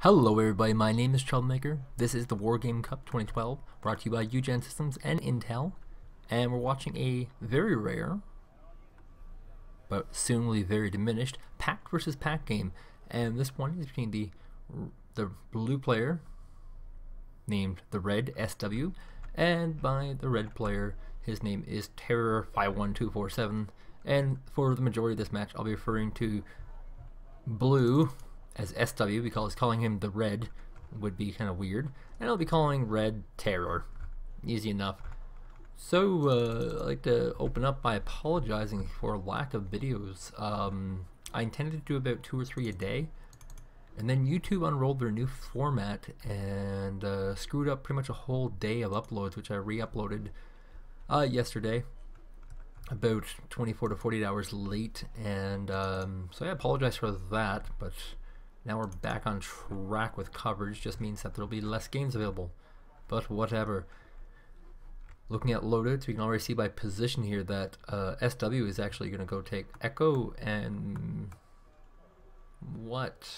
Hello everybody, my name is Troublemaker. This is the Wargame Cup 2012, brought to you by UGen Systems and Intel. And we're watching a very rare, but soonly very diminished, pack versus pack game. And this one is between the blue player, named the red SW, and by the red player, his name is terror51247. And for the majority of this match, I'll be referring to blue as SW because calling him the red would be kind of weird, and I'll be calling red Terror. Easy enough. So I'd like to open up by apologizing for lack of videos. I intended to do about 2 or 3 a day, and then YouTube unrolled their new format and screwed up pretty much a whole day of uploads, which I re-uploaded yesterday, about 24 to 48 hours late, and so I apologize for that, but now we're back on track with coverage. Just means that there'll be less games available, but whatever. Looking at loadouts, we can already see by position here that SW is actually going to go take Echo and what?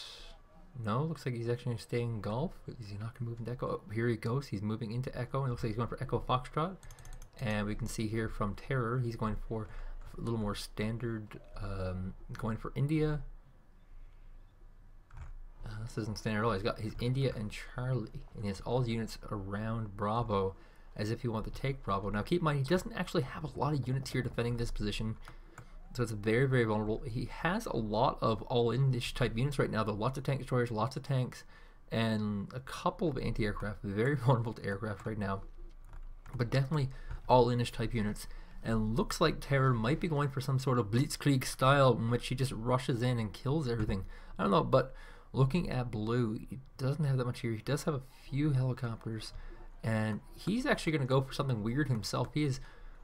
No, looks like he's actually staying Golf. Is he not going to move into Echo? Oh, here he goes. He's moving into Echo, and it looks like he's going for Echo Foxtrot. And we can see here from Terror, he's going for a little more standard, going for India. This isn't standard at all. He's got his India and Charlie, and he has all his units around Bravo, as if he wanted to take Bravo. Now keep in mind, he doesn't actually have a lot of units here defending this position, so it's very, very vulnerable. He has a lot of all-in-ish type units right now, though. Lots of tank destroyers, lots of tanks, and a couple of anti-aircraft. Very vulnerable to aircraft right now, but definitely all-in-ish type units. And looks like Terror might be going for some sort of blitzkrieg style in which he just rushes in and kills everything. I don't know, but looking at blue, he doesn't have that much here. He does have a few helicopters, and he's actually going to go for something weird himself. He is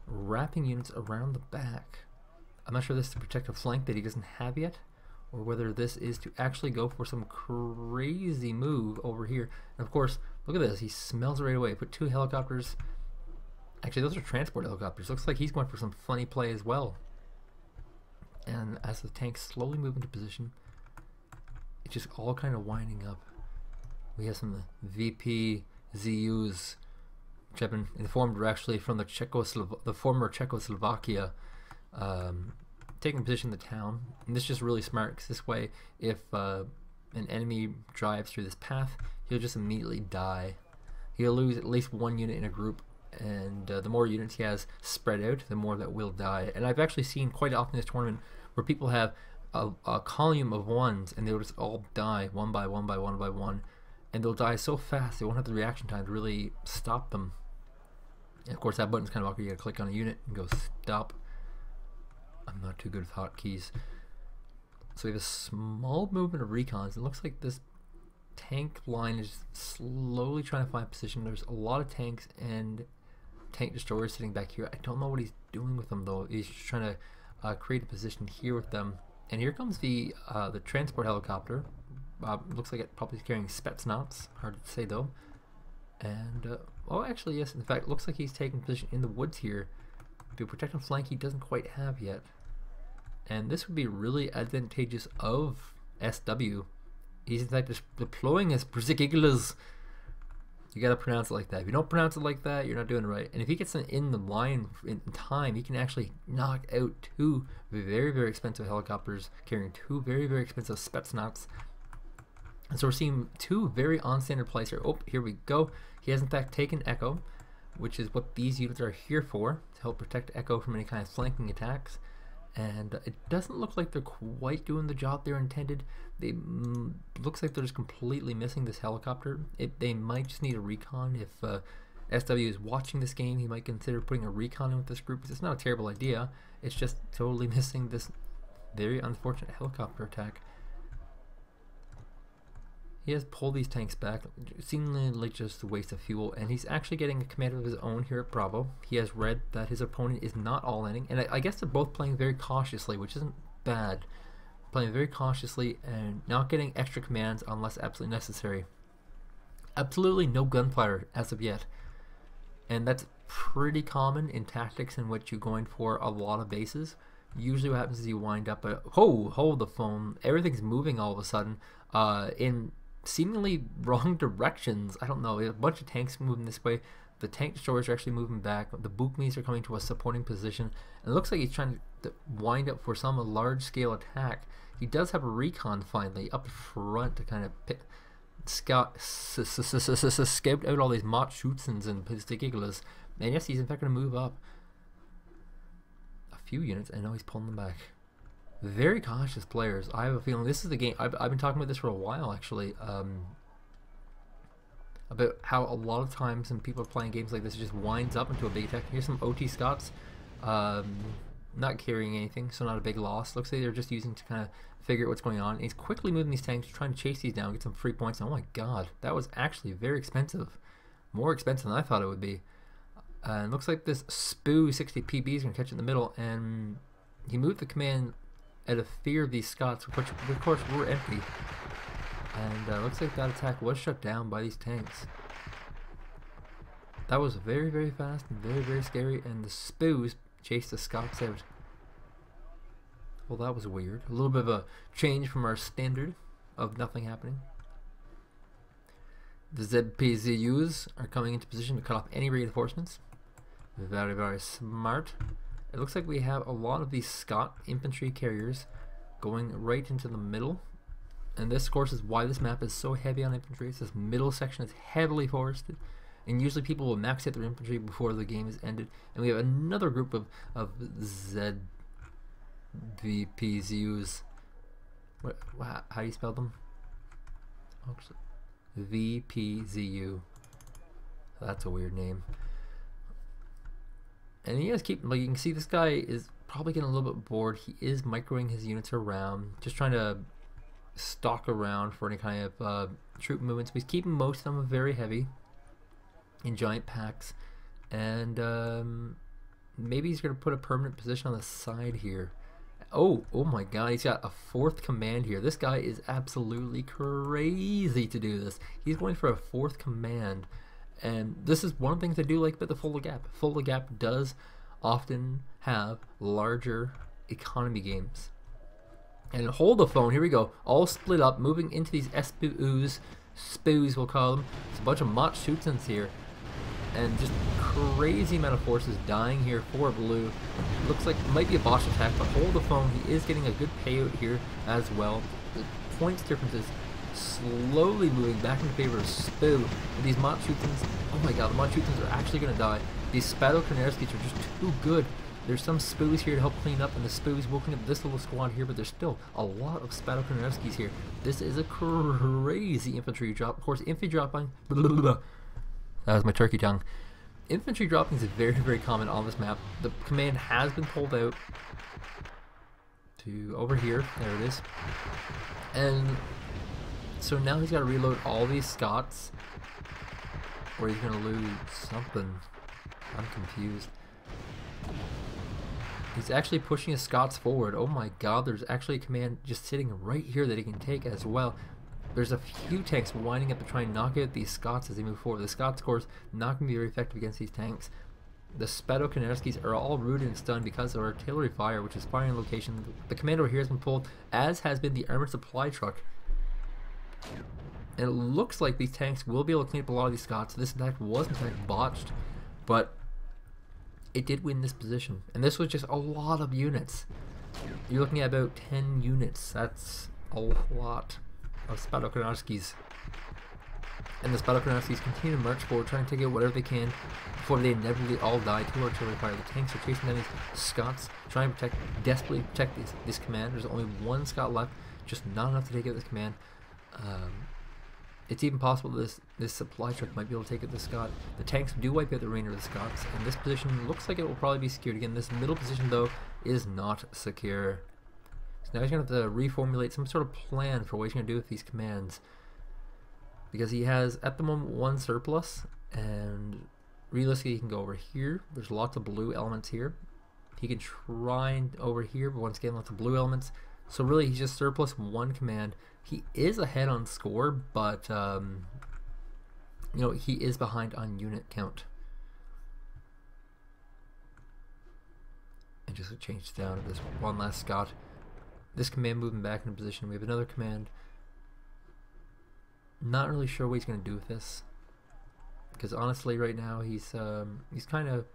wrapping units around the back. I'm not sure this is to protect a flank that he doesn't have yet, or whether this is to actually go for some crazy move over here. And of course, look at this. He smells it right away. Put 2 helicopters. Actually, those are transport helicopters. Looks like he's going for some funny play as well. And as the tanks slowly move into position, it's just all kind of winding up. We have some VP ZUs, which have been informed were actually from the former Czechoslovakia, taking position in the town. And this is just really smart, because this way, if an enemy drives through this path, he'll just immediately die. He'll lose at least 1 unit in a group, and the more units he has spread out, the more that will die. And I've actually seen quite often in this tournament where people have a column of 1s, and they'll just all die one by one by one by one, and they'll die so fast they won't have the reaction time to really stop them. And of course, that button's kind of awkward. You gotta click on a unit and go stop. I'm not too good with hotkeys. So we have a small movement of recons. It looks like this tank line is slowly trying to find position. There's a lot of tanks and tank destroyers sitting back here. I don't know what he's doing with them, though. He's just trying to create a position here with them. And here comes the transport helicopter. Looks like it probably is carrying Spetsnaz. Hard to say though. And oh, actually yes. In fact, looks like he's taking position in the woods here to protect a flank he doesn't quite have yet. And this would be really advantageous of SW. He's in fact just deploying his Brzikiglas. You gotta pronounce it like that. If you don't pronounce it like that, you're not doing it right. And if he gets in the line in time, he can actually knock out 2 very, very expensive helicopters carrying 2 very, very expensive Spetsnaz. And so we're seeing 2 very on-standard plays here. Oh, here we go. He has in fact taken Echo, which is what these units are here for, to help protect Echo from any kind of flanking attacks. And it doesn't look like they're quite doing the job they're intended. They looks like they're just completely missing this helicopter. They might just need a recon. If SW is watching this game, he might consider putting a recon in with this group. It's not a terrible idea. It's just totally missing this very unfortunate helicopter attack. He has pulled these tanks back, seemingly like just a waste of fuel, and he's actually getting a commander of his own here at Bravo. He has read that his opponent is not all-inning, and I guess they're both playing very cautiously, which isn't bad. Playing very cautiously and not getting extra commands unless absolutely necessary. Absolutely no gunfire as of yet, and that's pretty common in tactics in which you're going for a lot of bases. Usually what happens is you wind up hold the phone, everything's moving all of a sudden in seemingly wrong directions. I don't know. A bunch of tanks moving this way. The tank destroyers are actually moving back. The Bookmies are coming to a supporting position. And it looks like he's trying to wind up for some large-scale attack. He does have a recon finally up front to kind of scout out all these Mott Schützens and Pistigiglas. And yes, he's in fact going to move up a few units. I know he's pulling them back. Very cautious players. I have a feeling this is the game. I've been talking about this for a while actually. About how a lot of times when people are playing games like this, it just winds up into a big attack. Here's some OT Scots, not carrying anything, so not a big loss. Looks like they're just using to kind of figure out what's going on. And he's quickly moving these tanks, trying to chase these down, get some free points. And oh my god, that was actually very expensive. More expensive than I thought it would be. And looks like this Spoo 60 PB is going to catch it in the middle, and he moved the command out of fear of these Scots, which of course were empty. And looks like that attack was shut down by these tanks. That was very, very fast and very, very scary, and the Spoos chased the Scots out. Well, that was weird. A little bit of a change from our standard of nothing happening. The ZPZUs are coming into position to cut off any reinforcements. Very, very smart. It looks like we have a lot of these Scot infantry carriers going right into the middle. And this, of course, is why this map is so heavy on infantry. It's this middle section is heavily forested. And usually people will max out their infantry before the game is ended. And we have another group of ZVPZUs. How do you spell them? VPZU. That's a weird name. And he has like you can see this guy is probably getting a little bit bored. He is microing his units around, just trying to stalk around for any kind of troop movements. But he's keeping most of them very heavy in giant packs, and maybe he's going to put a permanent position on the side here. Oh my god, he's got a fourth command here. This guy is absolutely crazy to do this. He's going for a fourth command, and this is one of the things I do like about the Fulda Gap. Fulda Gap does often have larger economy games. And hold the phone, here we go, all split up, moving into these SPUs, Spoos we'll call them. There's a bunch of Mott Schützens here, and just crazy amount of forces dying here for blue. Looks like it might be a Bosch attack, but hold the phone, he is getting a good payout here as well. The points difference is slowly moving back in favor of Spoo. And these Mott Schützens, oh my god, the Mott Schützens are actually going to die. These Spadokrnerskis are just too good. There's some Spoos here to help clean up, and the Spoos will clean up this little squad here, but there's still a lot of Spadokrnerskis here. This is a crazy infantry drop. Of course, infantry dropping. That was my turkey tongue. Infantry dropping is very, very common on this map. The command has been pulled out to over here. There it is. And so now he's got to reload all these Scots, or he's going to lose something. I'm confused. He's actually pushing his Scots forward. Oh my god, there's actually a command just sitting right here that he can take as well. There's a few tanks winding up to try and knock out these Scots as they move forward. The Scots, of course, not going to be very effective against these tanks. The Spadokrnerskis are all rooted and stunned because of artillery fire, which is firing location. The command over here has been pulled, as has been the armored supply truck. And it looks like these tanks will be able to clean up a lot of these Scots. This attack was in fact botched, but it did win this position. And this was just a lot of units. You're looking at about 10 units. That's a lot of Spadokrnerskis. And the Spadokrnerskis continue to march forward, trying to take out whatever they can before they inevitably all die to artillery fire. The tanks are chasing down these Scots, trying to protect, desperately protect this command. There's only one Scot left, just not enough to take out this command. It's even possible this supply truck might be able to take out the Scot. The tanks do wipe out the remainder of the Scots, and this position looks like it will probably be secured. Again, this middle position, though, is not secure. So now he's going to have to reformulate some sort of plan for what he's going to do with these commands. Because he has, at the moment, one surplus, and realistically he can go over here. There's lots of blue elements here. He can try and over here, but once again, lots of blue elements. So really, he's just surplus one command. He is ahead on score, but you know, he is behind on unit count. And just change down to this one last Scot. This command moving back into position. We have another command Not really sure what he's going to do with this, because honestly right now he's kind of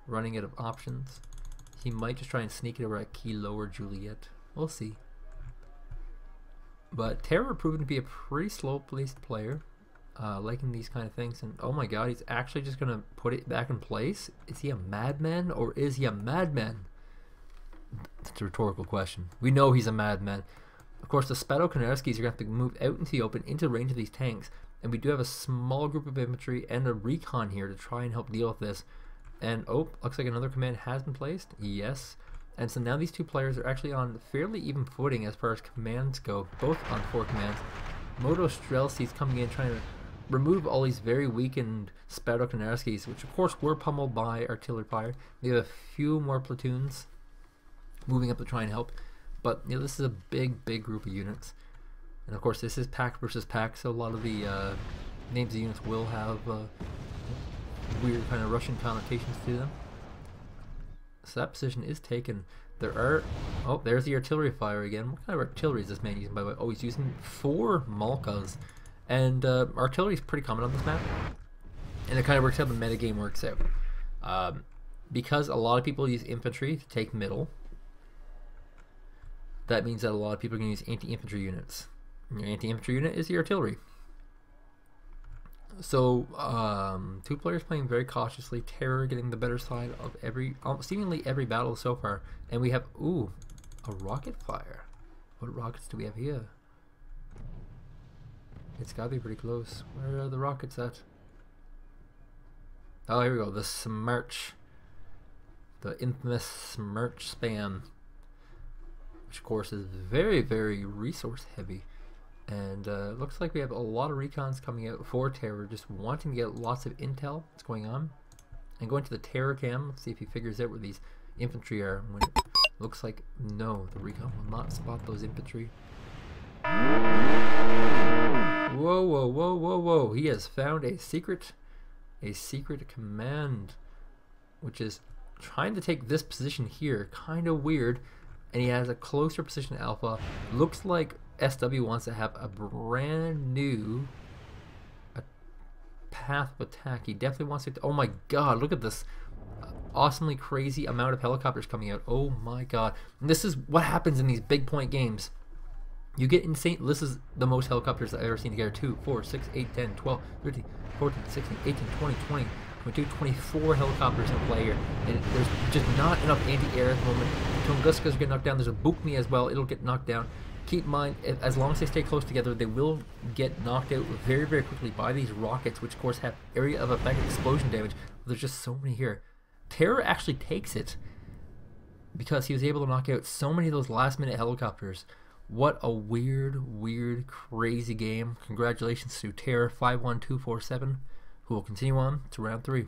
running out of options. He might just try and sneak it over at Kilo or Juliet. We'll see. But Terror proven to be a pretty slow-paced player, liking these kind of things. And oh my god, he's actually just going to put it back in place? Is he a madman or is he a madman? It's a rhetorical question. We know he's a madman. Of course, the Spado Konarskis are going to have to move out into the open, into range of these tanks. And we do have a small group of infantry and a recon here to try and help deal with this. And oh, looks like another command has been placed. Yes. And so now these two players are actually on fairly even footing as far as commands go, both on 4 commands. Moto Strelsi's coming in trying to remove all these very weakened Spado Konarskis, which of course were pummeled by artillery fire. We have a few more platoons moving up to try and help. But you know, this is a big group of units. And of course this is pack versus pack, so a lot of the names of units will have weird kind of Russian connotations to them. So that position is taken. There are... oh, there's the artillery fire again. What kind of artillery is this man using, by the way? Oh, he's using 4 Malkas. And artillery is pretty common on this map. And it kind of works how the metagame works out. Because a lot of people use infantry to take middle, that means that a lot of people are going to use anti-infantry units. And your anti-infantry unit is the artillery. So, 2 players playing very cautiously. Terror getting the better side of seemingly every battle so far. And we have, ooh, a rocket fire. What rockets do we have here? It's gotta be pretty close. Where are the rockets at? Oh, here we go. The Smirch. The infamous Smirch spam. Which, of course, is very resource heavy. And looks like we have a lot of recons coming out for Terror, just wanting to get lots of intel. What's going on? And going to the Terror cam, let's see if he figures out where these infantry are. When it looks like no, the recon will not spot those infantry. Whoa! He has found a secret command, which is trying to take this position here. Kind of weird. And he has a closer position to Alpha. Looks like SW wants to have a brand new path of attack. He definitely wants to... oh my god, look at this awesomely crazy amount of helicopters coming out. Oh my god. And this is what happens in these big point games. You get insane... this is the most helicopters I've ever seen together. 2, 4, 6, 8, 10, 12, 13, 14, 16, 18, 20, 20, 22, 24 helicopters in play here. And there's just not enough anti-air at the moment. Tunguska's getting knocked down. There's a Bukmi as well. It'll get knocked down. Keep in mind, as long as they stay close together, they will get knocked out very quickly by these rockets, which of course have area of effect explosion damage. There's just so many here. Terror actually takes it because he was able to knock out so many of those last minute helicopters. What a weird, crazy game. Congratulations to terror51247, who will continue on to round 3.